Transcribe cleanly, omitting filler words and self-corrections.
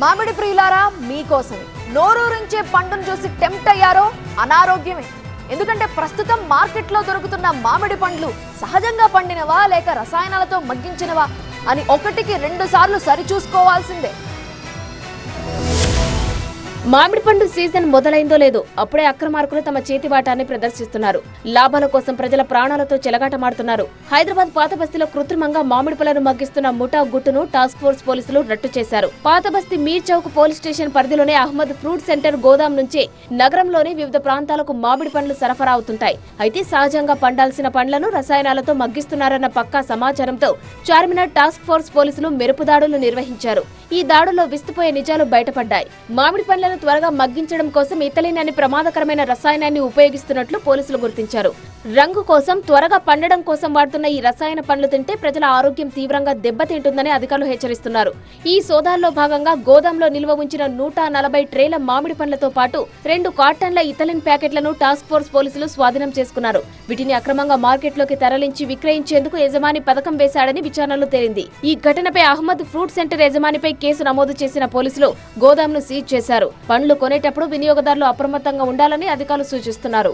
మామిడి ప్రియులారా మీకోసమే నోరూరించే పండును చూసి టెంప్ట్ అయ్యారో అనారోగ్యమే. ఎందుకంటే ప్రస్తుతం మార్కెట్లో దొరుకుతున్న మామిడి పండ్లు సహజంగా పండినవా లేక రసాయనాలతో మగ్గించినవా అని ఒకటికి 2 సార్లు సరిచూసుకోవాల్సిందే. మామిడి పండు సీజన్ మొదలైందో లేదో అప్పుడే అక్రమార్కులు తమ చేతివాటాన్ని ప్రదర్శిస్తున్నారు. లాభాల కోసం ప్రజల ప్రాణాలతో చెలగాటమాడుతున్నారు. హైదరాబాద్ పాతబస్తీలో కృత్రిమంగా మామిడి పళ్లను మగ్గిస్తున్న ముఠా గుట్టును టాస్క్ ఫోర్స్ పోలీసులు రట్టు చేశారు. పాతబస్తీ మీర్ చౌక్ పోలీస్ స్టేషన్ పరిధిలోనే అహ్మద్ ఫ్రూట్ సెంటర్ గోదాం నుంచి నగరంలోని వివిధ ప్రాంతాలకు మామిడి పండ్లు సరఫరా అవుతుంటాయి. అయితే సహజంగా పండాల్సిన పండ్లను రసాయనాలతో మగ్గిస్తున్నారన్న పక్కా సమాచారంతో చార్మినార్ టాస్క్ ఫోర్స్ పోలీసులు మెరుపు దాడులు నిర్వహించారు. ఈ దాడుల్లో విస్తుపోయే నిజాలు బయటపడ్డాయి. మామిడి పండ్లను త్వరగా మగ్గించడం కోసం ఇథిలిన్ అనే ప్రమాదకరమైన రసాయనాన్ని ఉపయోగిస్తున్నట్లు పోలీసులు గుర్తించారు. రంగు కోసం, త్వరగా పండడం కోసం వాడుతున్న ఈ రసాయన పండ్లు తింటే ప్రజల ఆరోగ్యం తీవ్రంగా దెబ్బతింటుందని అధికారులు హెచ్చరిస్తున్నారు. ఈ సోదాల్లో భాగంగా గోదాంలో నిల్వ ఉంచిన 140 ట్రేల మామిడి పండ్లతో పాటు 2 కార్టన్ల ఇథిలిన్ ప్యాకెట్లను టాస్క్ ఫోర్స్ పోలీసులు స్వాధీనం చేసుకున్నారు. వీటిని అక్రమంగా మార్కెట్లోకి తరలించి విక్రయించేందుకు యజమాని పథకం వేశాడని విచారణలో తేలింది. ఈ ఘటనపై అహ్మద్ ఫ్రూట్ సెంటర్ యజమానిపై కేసు నమోదు చేసిన పోలీసులు గోదాంను సీజ్ చేశారు. పండ్లు కొనేటప్పుడు వినియోగదారులు అప్రమత్తంగా ఉండాలని అధికారులు సూచిస్తున్నారు.